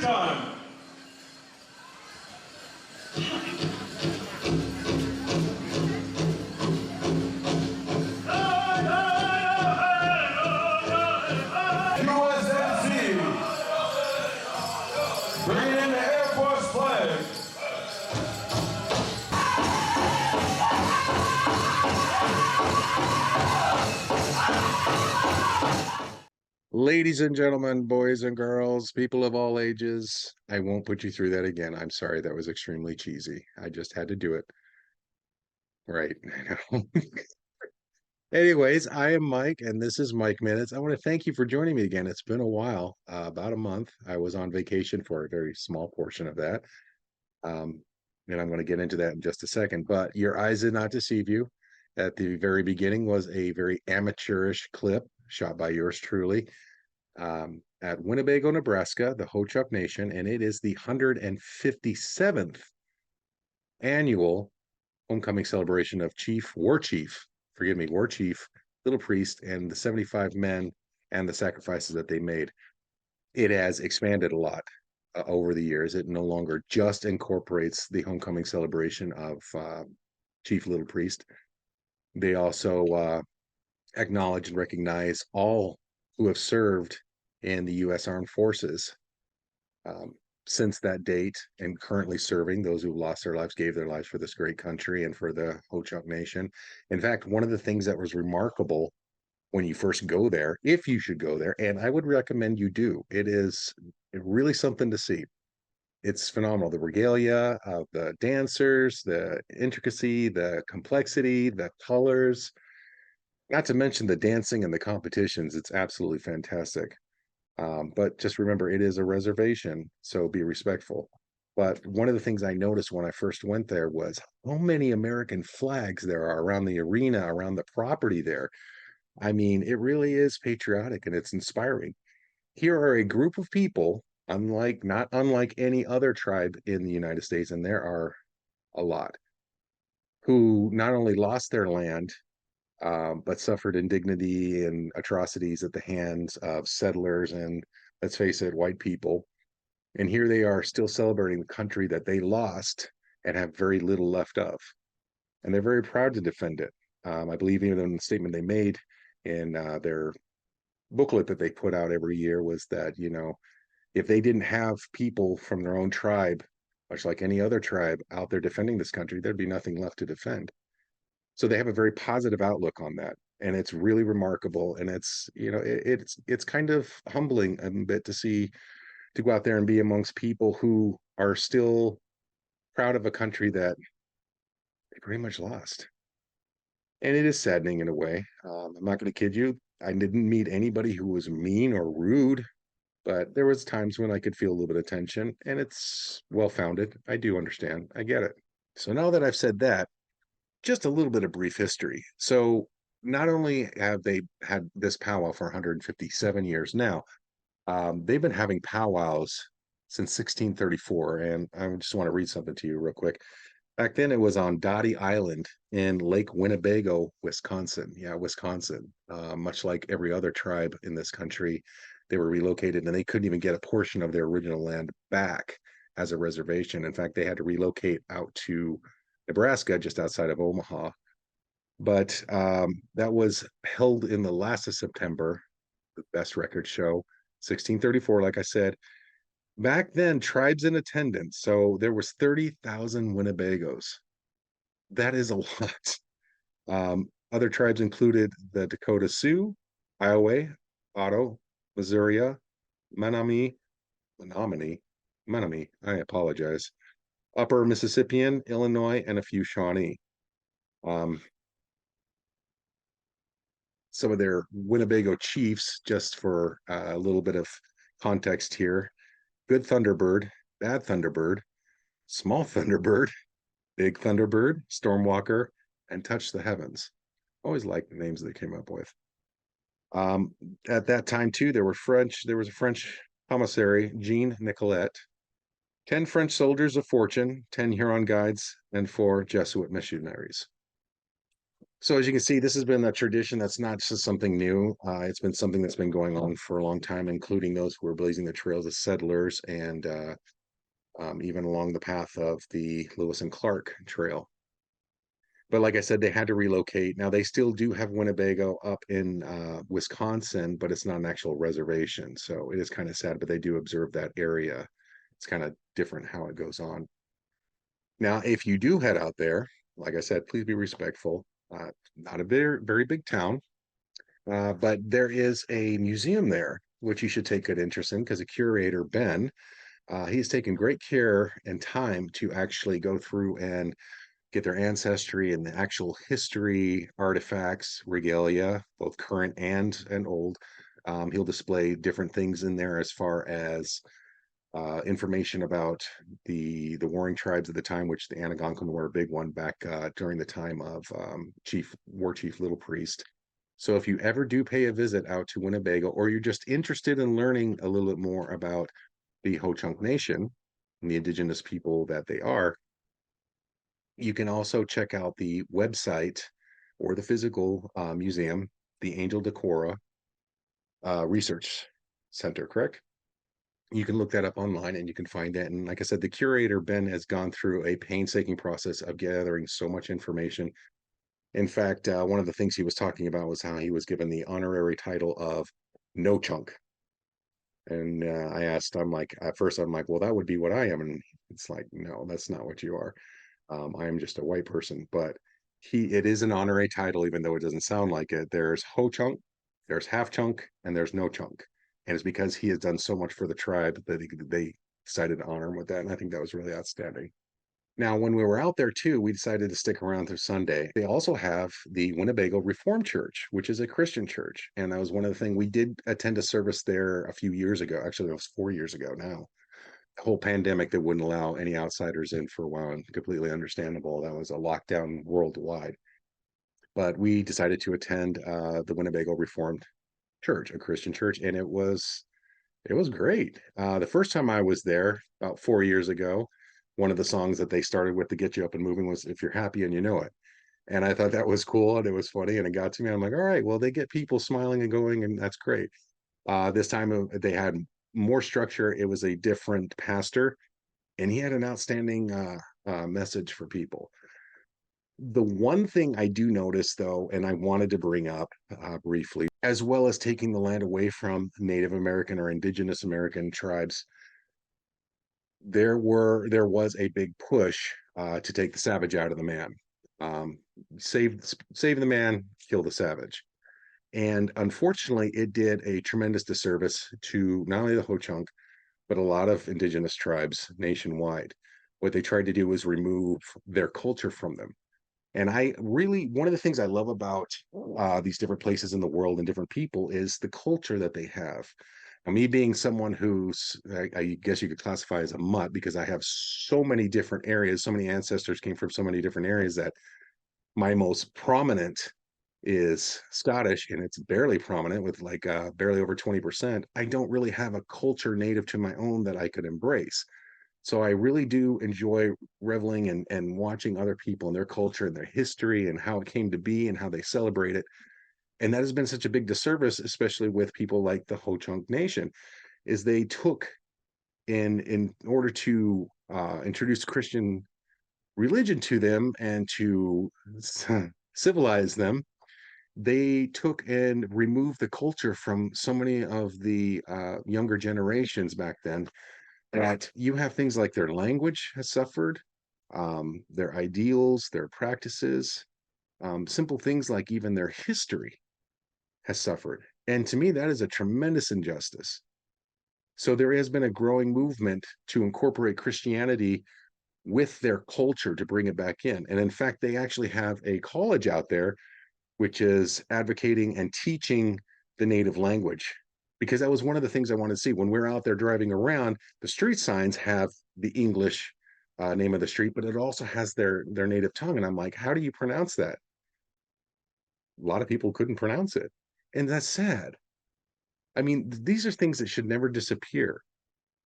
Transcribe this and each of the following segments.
time. USMC, bringing in the Air Force flag. Ladies and gentlemen, boys and girls, people of all ages, I won't put you through that again. I'm sorry, that was extremely cheesy. I just had to do it. Right. I know. Anyways, I am Mike, and this is Mike Minutes. I want to thank you for joining me again. It's been a while, about a month. I was on vacation for a very small portion of that. Um, and I'm going to get into that in just a second. But your eyes did not deceive you. At the very beginning was a very amateurish clip shot by yours truly at Winnebago, Nebraska, the Ho-Chunk Nation, and it is the 157th annual homecoming celebration of War Chief Little Priest, and the 75 men and the sacrifices that they made. It has expanded a lot over the years. It no longer just incorporates the homecoming celebration of Chief Little Priest. They also acknowledge and recognize all who have served in the U.S. Armed Forces since that date and currently serving. Those who lost their lives, gave their lives for this great country and for the Ho-Chunk Nation. In fact, one of the things that was remarkable when you first go there, if you should go there, and I would recommend you do, it is really something to see. It's phenomenal. The regalia of the dancers, the intricacy, the complexity, the colors, not to mention the dancing and the competitions. It's absolutely fantastic. But just remember, it is a reservation, so be respectful. But one of the things I noticed when I first went there was how many American flags there are around the arena, around the property there. I mean, it really is patriotic and it's inspiring. Here are a group of people, not unlike any other tribe in the United States, and there are a lot, who not only lost their land, but suffered indignity and atrocities at the hands of settlers and, let's face it, white people. And here they are still celebrating the country that they lost and have very little left of. And they're very proud to defend it. I believe even in the statement they made in their booklet that they put out every year was that, if they didn't have people from their own tribe, much like any other tribe out there defending this country, there'd be nothing left to defend. So they have a very positive outlook on that, and it's really remarkable. And it's kind of humbling a bit to go out there and be amongst people who are still proud of a country that they pretty much lost. And it is saddening in a way. I'm not going to kid you. I didn't meet anybody who was mean or rude, but there was times when I could feel a little bit of tension, and it's well-founded. I do understand. I get it. So now that I've said that, just a little bit of brief history. So not only have they had this powwow for 157 years now, they've been having powwows since 1634. And I just want to read something to you real quick. Back then, it was on Dottie Island in Lake Winnebago, Wisconsin. Yeah, Wisconsin. Much like every other tribe in this country, they were relocated and they couldn't even get a portion of their original land back as a reservation. In fact, they had to relocate out to Nebraska, just outside of Omaha. But that was held in the last of September, the best records show, 1634, like I said. Back then, tribes in attendance. So there was 30,000 Winnebagos. That is a lot. Other tribes included the Dakota Sioux, Iowa, Otto, Missouri, Menominee, I apologize, Upper Mississippian, Illinois, and a few Shawnee. Some of their Winnebago chiefs, just for a little bit of context here: Good Thunderbird, Bad Thunderbird, Small Thunderbird, Big Thunderbird, Stormwalker, and Touch the Heavens. Always liked the names they came up with. At that time, too, there was a French commissary, Jean Nicolet, 10 French soldiers of fortune, 10 Huron guides, and 4 Jesuit missionaries. So as you can see, this has been a tradition that's not just something new. It's been something that's been going on for a long time, including those who were blazing the trails as settlers and even along the path of the Lewis and Clark Trail. But like I said, they had to relocate. Now they still do have Winnebago up in Wisconsin, but it's not an actual reservation. So it is kind of sad, but they do observe that area. It's kind of different how it goes on. Now, if you do head out there, like I said, please be respectful. Not a very big town, but there is a museum there, which you should take good interest in because the curator, Ben, he's taken great care and time to actually go through and get their ancestry and the actual history, artifacts, regalia, both current and old. He'll display different things in there as far as information about the warring tribes at the time, which the Anagonquin were a big one back during the time of War Chief Little Priest. So if you ever do pay a visit out to Winnebago, or you're just interested in learning a little bit more about the Ho-Chunk Nation and the indigenous people that they are, you can also check out the website or the physical museum, the Angel Decorah Research Center, correct? You can look that up online and you can find it. And like I said, the curator, Ben, has gone through a painstaking process of gathering so much information. In fact, one of the things he was talking about was how he was given the honorary title of No Chunk. And I asked, I'm like, at first, I'm like, well, that would be what I am. And it's like, no, that's not what you are. I am just a white person. But it is an honorary title, even though it doesn't sound like it. There's Ho Chunk, there's Half Chunk, and there's No Chunk. And it's because he has done so much for the tribe that they decided to honor him with that. And I think that was really outstanding. Now, when we were out there too, we decided to stick around through Sunday. They also have the Winnebago Reformed Church, which is a Christian church. And that was one of the things we did attend a service there a few years ago. Actually, it was 4 years ago now. The whole pandemic that wouldn't allow any outsiders in for a while, and completely understandable. That was a lockdown worldwide. But we decided to attend the Winnebago Reformed Church, a Christian church, and it was great. The first time I was there, about 4 years ago, one of the songs that they started with to get you up and moving was "If You're Happy and You Know It." And I thought that was cool and it was funny and it got to me. I'm like, all right, well, they get people smiling and going, and that's great. This time they had more structure. It was a different pastor, and he had an outstanding message for people. The one thing I do notice, though, and I wanted to bring up briefly, as well as taking the land away from Native American or Indigenous American tribes, there was a big push to take the savage out of the man. Um, save the man, kill the savage. And unfortunately, it did a tremendous disservice to not only the Ho-Chunk, but a lot of indigenous tribes nationwide. What they tried to do was remove their culture from them. And I really, one of the things I love about these different places in the world and different people is the culture that they have. Now, me being someone who's, I guess you could classify as a mutt because I have so many different areas, so many ancestors came from so many different areas that my most prominent is Scottish, and it's barely prominent with like barely over 20%. I don't really have a culture native to my own that I could embrace. So I really do enjoy reveling and watching other people and their culture and their history and how it came to be and how they celebrate it. And that has been such a big disservice, especially with people like the Ho-Chunk Nation, is they took in order to introduce Christian religion to them and to civilize them, they took and removed the culture from so many of the younger generations back then, that you have things like their language has suffered, their ideals, their practices, simple things like even their history has suffered. And to me, that is a tremendous injustice. So there has been a growing movement to incorporate Christianity with their culture to bring it back in. And in fact, they actually have a college out there which is advocating and teaching the native language. Because that was one of the things I wanted to see. When we're out there driving around, the street signs have the English name of the street, but it also has their native tongue. And I'm like, how do you pronounce that? A lot of people couldn't pronounce it. And that's sad. I mean, these are things that should never disappear.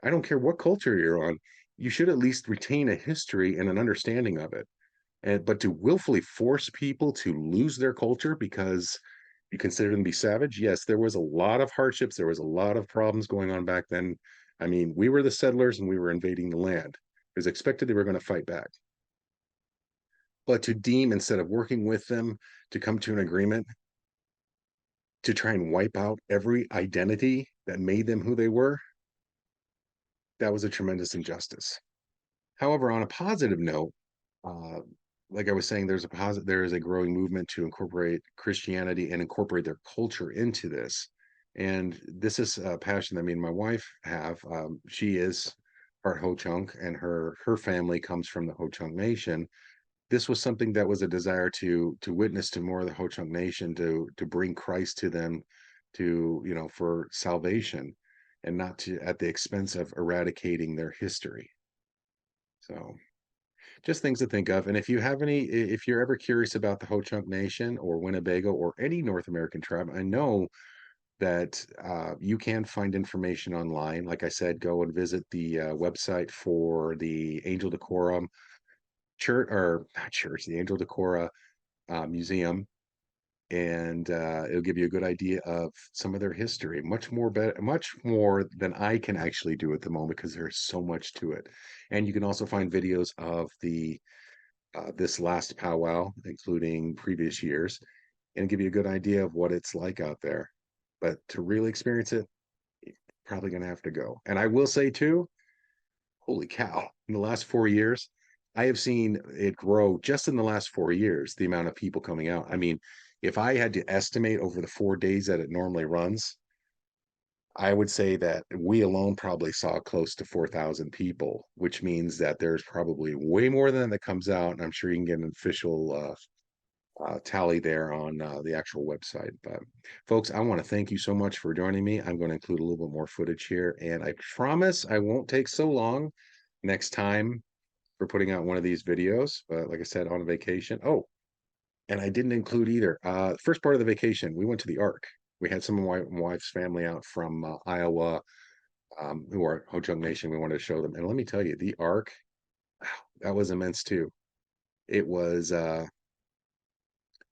I don't care what culture you're on. You should at least retain a history and an understanding of it. but to willfully force people to lose their culture because you consider them to be savage, yes, there was a lot of hardships. There was a lot of problems going on back then. I mean, we were the settlers and we were invading the land. It was expected they were going to fight back. But to deem, instead of working with them, to come to an agreement, to try and wipe out every identity that made them who they were, that was a tremendous injustice. However, on a positive note, uh, like I was saying, there is a growing movement to incorporate Christianity and incorporate their culture into this. And this is a passion that me and my wife have. She is part Ho-Chunk, and her family comes from the Ho-Chunk Nation. This was something that was a desire to witness to more of the Ho-Chunk Nation, to bring Christ to them, to, for salvation, and not to at the expense of eradicating their history. So just things to think of. And if you're ever curious about the Ho-Chunk Nation or Winnebago or any North American tribe, I know that you can find information online. Like I said, go and visit the website for the Angel Decorum church, or not church, the Angel Decorah Museum, and it'll give you a good idea of some of their history, much more than I can actually do at the moment, because there's so much to it. And you can also find videos of the this last powwow, including previous years, and give you a good idea of what it's like out there. But to really experience it, you're probably going to have to go. And I will say too, holy cow, in the last 4 years, I have seen it grow just in the last 4 years, the amount of people coming out. I mean, if I had to estimate over the 4 days that it normally runs, I would say that we alone probably saw close to 4,000 people, which means that there's probably way more than that comes out. And I'm sure you can get an official tally there on the actual website. But folks, I want to thank you so much for joining me. I'm going to include a little bit more footage here, and I promise I won't take so long next time for putting out one of these videos. But like I said, on vacation. Oh, and I didn't include either. First part of the vacation, we went to the Ark. We had some of my wife's family out from Iowa, who are Ho-Chunk Nation. We wanted to show them. And let me tell you, the Ark, wow, that was immense too. It was,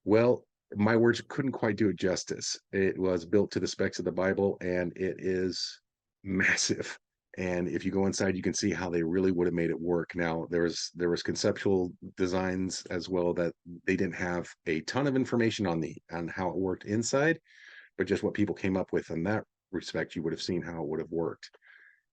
well, my words couldn't quite do it justice. It was built to the specs of the Bible, and it is massive. And if you go inside, you can see how they really would have made it work. Now, there was conceptual designs as well, that they didn't have a ton of information on how it worked inside, but just what people came up with in that respect, you would have seen how it would have worked.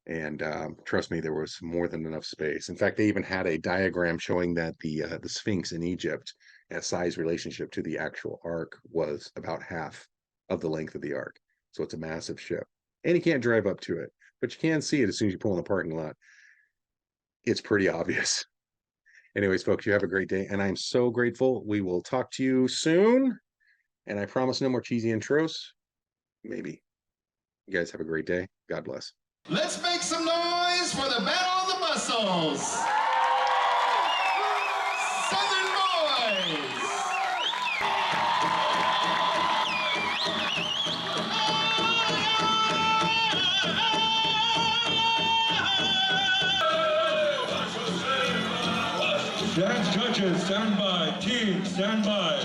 And trust me, there was more than enough space. In fact, they even had a diagram showing that the Sphinx in Egypt, a size relationship to the actual Ark, was about half of the length of the Ark. So it's a massive ship, and you can't drive up to it, but you can see it as soon as you pull in the parking lot. It's pretty obvious. Anyways, folks, you have a great day, and I'm so grateful. We will talk to you soon, and I promise no more cheesy intros. Maybe. You guys have a great day. God bless. Let's make some noise for the Battle of the Muscles. Southern Boys. Dance judges, stand by. Team, stand by.